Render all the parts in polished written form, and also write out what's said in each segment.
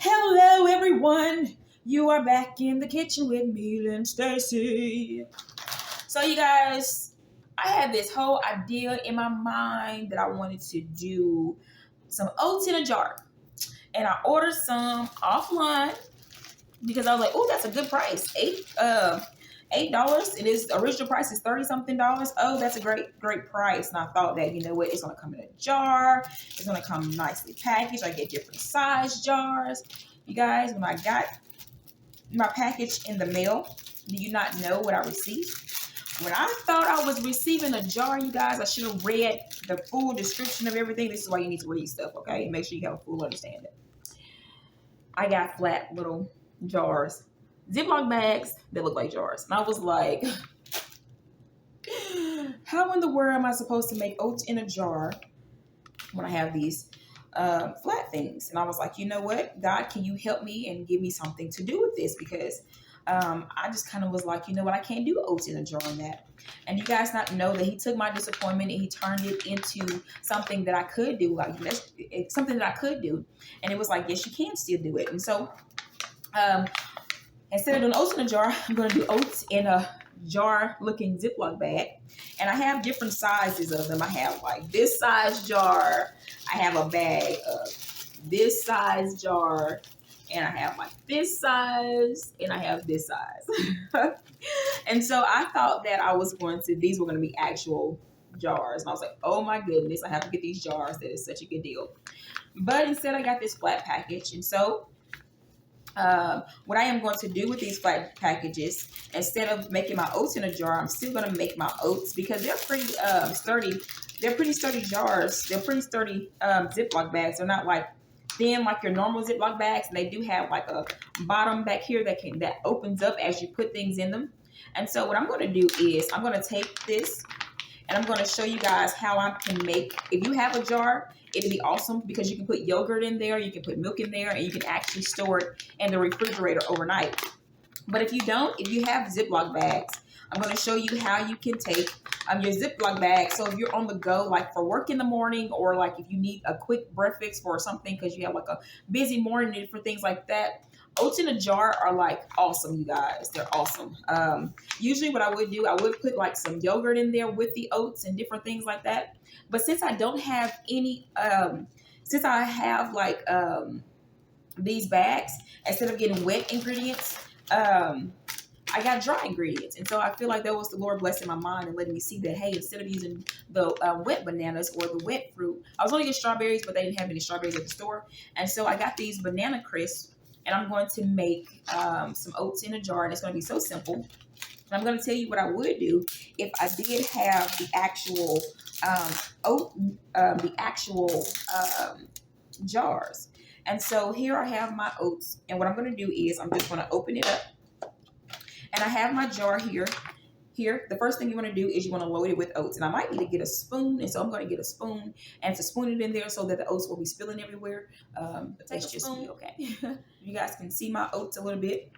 Hello, everyone. You are back in the kitchen with me and Stacy. So, you guys, I had this whole idea in my mind that I wanted to do some oats in a jar, and I ordered some offline because I was like, "Oh, that's a good price. $8, and its original price is 30 something dollars. Oh, that's a great price." And I thought that, you know what, it's gonna come in a jar, it's gonna come nicely packaged. I get different size jars. You guys, when I got my package in the mail, do you not know what I received? When I thought I was receiving a jar, you guys, I should have read the full description of everything. This is why you need to read stuff, okay? And make sure you have a full understanding. I got flat little jars, Ziploc bags that look like jars. And I was like, how in the world am I supposed to make oats in a jar when I have these flat things? And I was like, you know what, God, can you help me and give me something to do with this? Because I just kind of was like, you know what, I can't do oats in a jar on that. And you guys not know that he took my disappointment and he turned it into something that I could do. Like, it's something that I could do. And it was like, yes, you can still do it. And so instead of doing oats in a jar, I'm going to do oats in a jar looking Ziploc bag. And I have different sizes of them. I have like this size jar. I have a bag of this size jar. And I have like this size. And I have this size. And so I thought that these were going to be actual jars. And I was like, oh my goodness, I have to get these jars. That is such a good deal. But instead I got this flat package. And so what I am going to do with these flat packages, instead of making my oats in a jar, I'm still going to make my oats because they're pretty sturdy. They're pretty sturdy jars. They're pretty sturdy Ziploc bags. They're not like thin like your normal Ziploc bags. And they do have like a bottom back here that opens up as you put things in them. And so what I'm going to do is I'm going to take this and I'm going to show you guys how I can make, if you have a jar, it'd be awesome because you can put yogurt in there, you can put milk in there, and you can actually store it in the refrigerator overnight. But if you don't, if you have Ziploc bags, I'm going to show you how you can take your Ziploc bag. So if you're on the go, like for work in the morning, or like if you need a quick breakfast for something because you have like a busy morning for things like that, oats in a jar are like awesome, you guys. They're awesome. Usually what I would do, I would put like some yogurt in there with the oats and different things like that. But since I don't have any, since I have like these bags, instead of getting wet ingredients, I got dry ingredients. And so I feel like that was the Lord blessing my mind and letting me see that, hey, instead of using the wet bananas or the wet fruit, I was going to get strawberries, but they didn't have any strawberries at the store. And so I got these banana crisps, and I'm going to make some oats in a jar, and it's going to be so simple. And I'm going to tell you what I would do if I did have the actual jars. And so here I have my oats, and what I'm going to do is I'm just going to open it up. And I have my jar here. Here, the first thing you want to do is you want to load it with oats. And I might need to get a spoon. And so I'm going to get a spoon and to spoon it in there so that the oats will be spilling everywhere. But that's just me, okay? You guys can see my oats a little bit.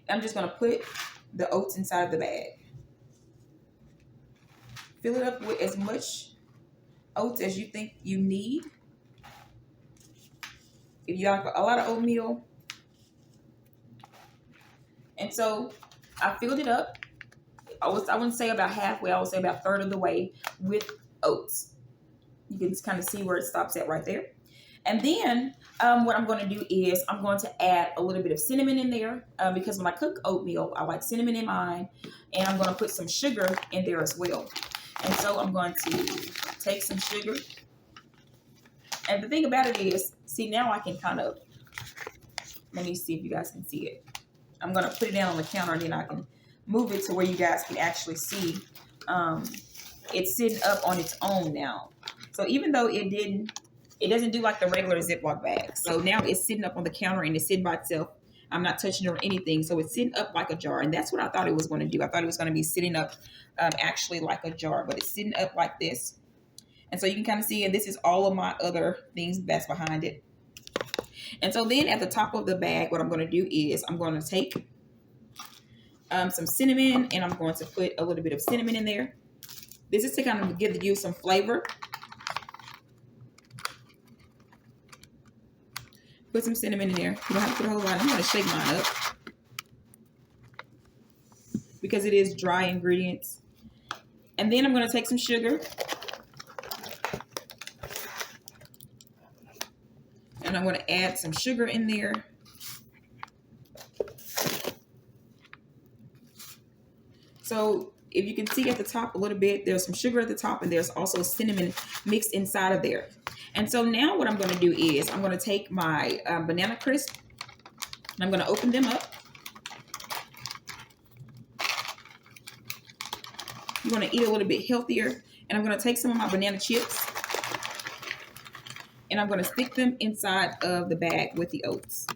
I'm just going to put the oats inside the bag. Fill it up with as much oats as you think you need. If you have a lot of oatmeal. And so I filled it up. I wouldn't say about halfway. I would say about a third of the way with oats. You can kind of see where it stops at right there. And then what I'm going to do is I'm going to add a little bit of cinnamon in there because when I cook oatmeal, I like cinnamon in mine. And I'm going to put some sugar in there as well. And so I'm going to take some sugar. And the thing about it is, see, now I can kind of, let me see if you guys can see it. I'm going to put it down on the counter, and then I can move it to where you guys can actually see it's sitting up on its own now. So even though it doesn't do like the regular Ziploc bag. So now it's sitting up on the counter and it's sitting by itself. I'm not touching it or anything. So it's sitting up like a jar. And that's what I thought it was going to do. I thought it was going to be sitting up actually like a jar, but it's sitting up like this. And so you can kind of see, and this is all of my other things that's behind it. And so then at the top of the bag, what I'm going to do is I'm going to take some cinnamon, and I'm going to put a little bit of cinnamon in there. This is to kind of give you some flavor. Put put some cinnamon in there. You don't have to put a whole lot. I'm going to shake mine up because it is dry ingredients. And then I'm going to take some sugar. And I'm going to add some sugar in there. So if you can see at the top a little bit, there's some sugar at the top and there's also cinnamon mixed inside of there. And so now what I'm going to do is I'm going to take my banana crisp and I'm going to open them up. I'm going to eat a little bit healthier, and I'm going to take some of my banana chips and I'm going to stick them inside of the bag with the oats.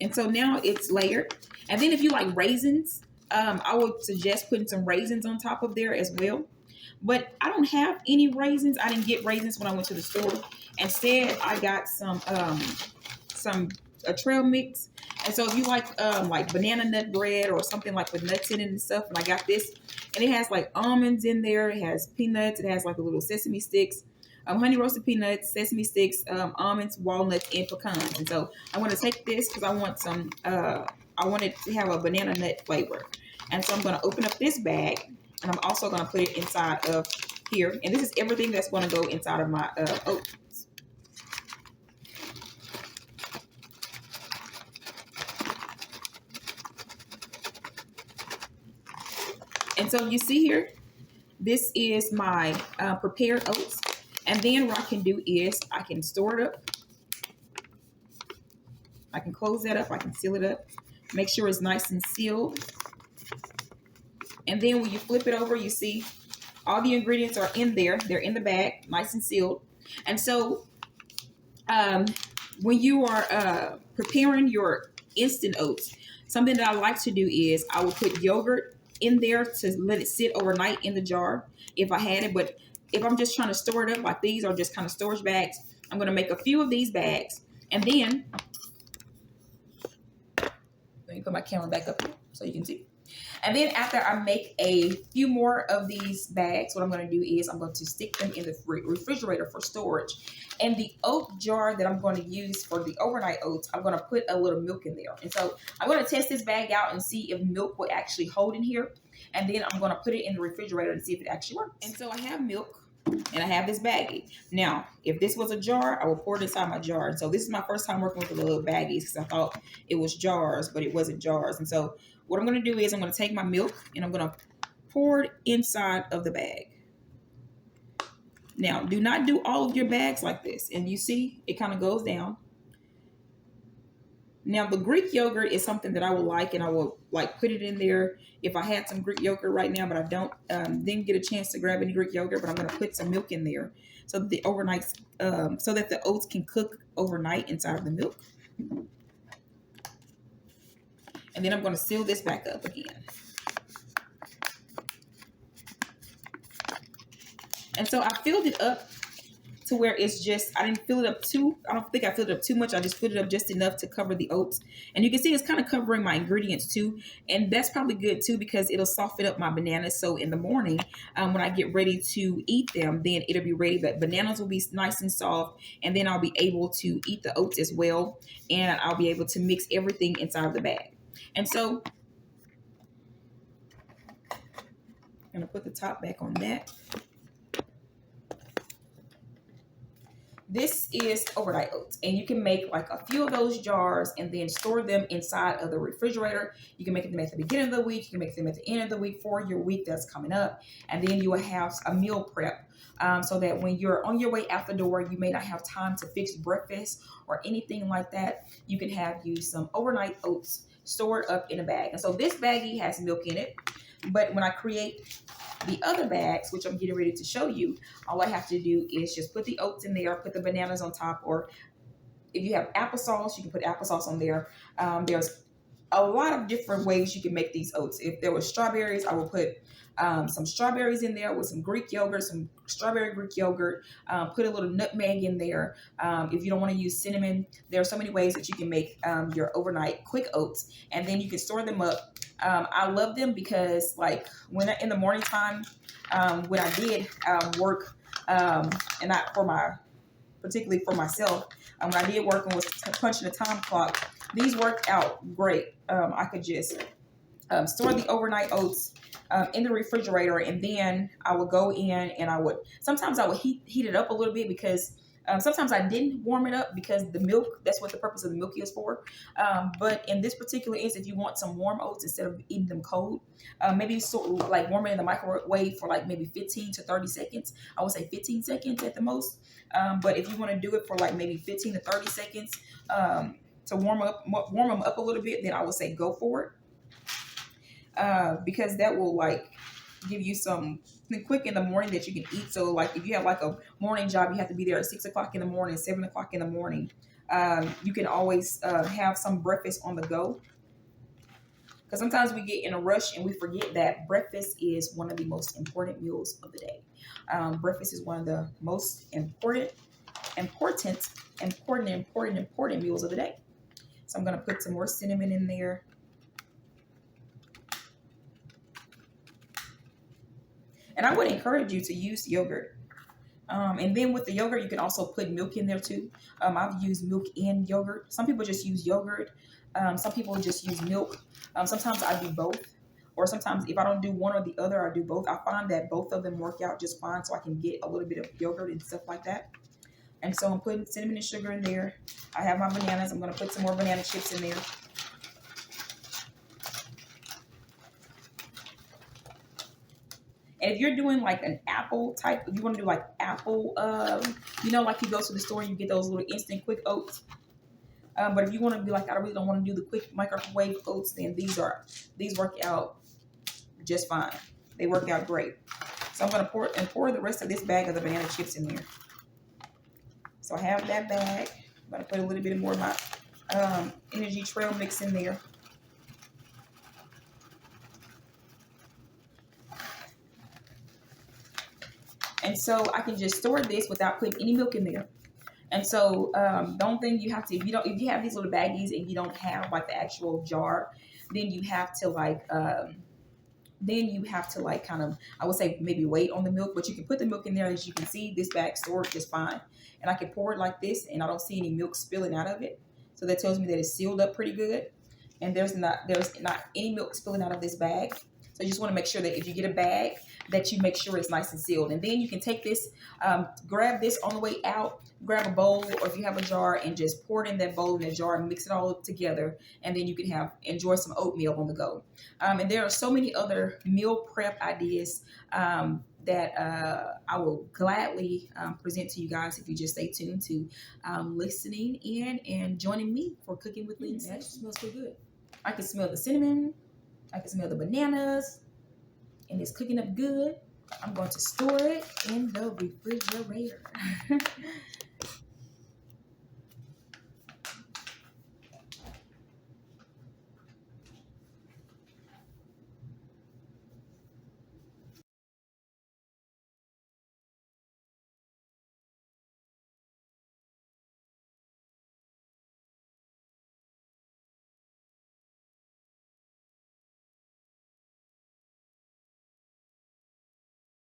And so now it's layered. And then if you like raisins, I would suggest putting some raisins on top of there as well. But I don't have any raisins. I didn't get raisins when I went to the store. Instead, I got a trail mix. And so if you like banana nut bread or something like with nuts in it and stuff, and I got this, and it has like almonds in there, it has peanuts, it has like the little sesame sticks, honey roasted peanuts, sesame sticks, almonds, walnuts, and pecans. And so I'm going to take this because I want some, I want it to have a banana nut flavor. And so I'm going to open up this bag, and I'm also going to put it inside of here. And this is everything that's going to go inside of my oats. And so you see here, this is my prepared oats. And then what I can do is I can store it up. I can close that up. I can seal it up. Make sure it's nice and sealed. And then when you flip it over, you see all the ingredients are in there. They're in the bag, nice and sealed. And so when you are preparing your instant oats, something that I like to do is I will put yogurt in there to let it sit overnight in the jar if I had it. But if I'm just trying to store it up, like these are just kind of storage bags, I'm going to make a few of these bags. And then, let me put my camera back up here so you can see. And then after I make a few more of these bags, what I'm going to do is I'm going to stick them in the refrigerator for storage. And the oat jar that I'm going to use for the overnight oats, I'm going to put a little milk in there. And so I'm going to test this bag out and see if milk will actually hold in here. And then I'm going to put it in the refrigerator and see if it actually works. And so I have milk and I have this baggie. Now, if this was a jar, I would pour it inside my jar. And so this is my first time working with the little baggies because I thought it was jars, but it wasn't jars. And so what I'm going to do is I'm going to take my milk and I'm going to pour it inside of the bag. Now, do not do all of your bags like this. And you see, it kind of goes down. Now, the Greek yogurt is something that I would like, and I will like put it in there if I had some Greek yogurt right now, but I don't didn't get a chance to grab any Greek yogurt, but I'm going to put some milk in there so that the overnight, so that the oats can cook overnight inside of the milk. And then I'm going to seal this back up again. And so I filled it up to where it's just, I didn't fill it up I don't think I filled it up too much. I just filled it up just enough to cover the oats. And you can see it's kind of covering my ingredients too. And that's probably good too because it'll soften up my bananas. So in the morning, when I get ready to eat them, then it'll be ready. The bananas will be nice and soft. And then I'll be able to eat the oats as well. And I'll be able to mix everything inside of the bag. And so I'm going to put the top back on that. This is overnight oats, and you can make like a few of those jars and then store them inside of the refrigerator. You can make them at the beginning of the week. You can make them at the end of the week for your week that's coming up. And then you will have a meal prep so that when you're on your way out the door, you may not have time to fix breakfast or anything like that. You can have some overnight oats stored up in a bag. And so this baggie has milk in it, but when I create the other bags, which I'm getting ready to show you, all I have to do is just put the oats in there, put the bananas on top, or if you have applesauce, you can put applesauce on there. There's a lot of different ways you can make these oats. If there were strawberries, I will put some strawberries in there with some Greek yogurt, some strawberry Greek yogurt. Put a little nutmeg in there. If you don't want to use cinnamon, there are so many ways that you can make your overnight quick oats, and then you can store them up. I love them because, like, in the morning time, when I did work, and not for my, particularly for myself, when I did work and was punching the time clock, these worked out great. I could just store the overnight oats in the refrigerator, and then I would go in and sometimes I would heat it up a little bit, because sometimes I didn't warm it up because the milk, that's what the purpose of the milk is for. But in this particular instance, if you want some warm oats instead of eating them cold, maybe sort of like warm it in the microwave for like maybe 15 to 30 seconds. I would say 15 seconds at the most. But if you want to do it for like maybe 15 to 30 seconds to warm them up a little bit, then I would say go for it. Because that will like give you something quick in the morning that you can eat. So like if you have like a morning job, you have to be there at 6 o'clock in the morning, 7 o'clock in the morning. You can always have some breakfast on the go. Because sometimes we get in a rush and we forget that breakfast is one of the most important meals of the day. Breakfast is one of the most important meals of the day. So I'm going to put some more cinnamon in there. And I would encourage you to use yogurt. And then with the yogurt, you can also put milk in there too. I've used milk in yogurt. Some people just use yogurt. Some people just use milk. Sometimes I do both. Or sometimes if I don't do one or the other, I do both. I find that both of them work out just fine, so I can get a little bit of yogurt and stuff like that. And so I'm putting cinnamon and sugar in there. I have my bananas. I'm going to put some more banana chips in there. And if you're doing like an apple type, if you want to do like apple, like you go to the store and you get those little instant quick oats. But if you want to be like, I really don't want to do the quick microwave oats, then these work out just fine. They work out great. So I'm going to pour the rest of this bag of the banana chips in there. So I have that bag. I'm going to put a little bit more of my energy trail mix in there. And so I can just store this without putting any milk in there. And so the only thing you have to, if you have these little baggies and you don't have like the actual jar, then you have to like kind of, I would say maybe wait on the milk, but you can put the milk in there. As you can see, this bag stored just fine. And I can pour it like this and I don't see any milk spilling out of it. So that tells me that it's sealed up pretty good. And there's not any milk spilling out of this bag. So you just want to make sure that if you get a bag, that you make sure it's nice and sealed. And then you can take this, grab this on the way out, grab a bowl, or if you have a jar, and just pour it in that bowl in that jar and mix it all together. And then you can enjoy some oatmeal on the go. And there are so many other meal prep ideas that I will gladly present to you guys if you just stay tuned to listening in and joining me for Cooking with Lindsay. That smells so good. I can smell the cinnamon. I can smell the bananas. And it's cooking up good. I'm going to store it in the refrigerator.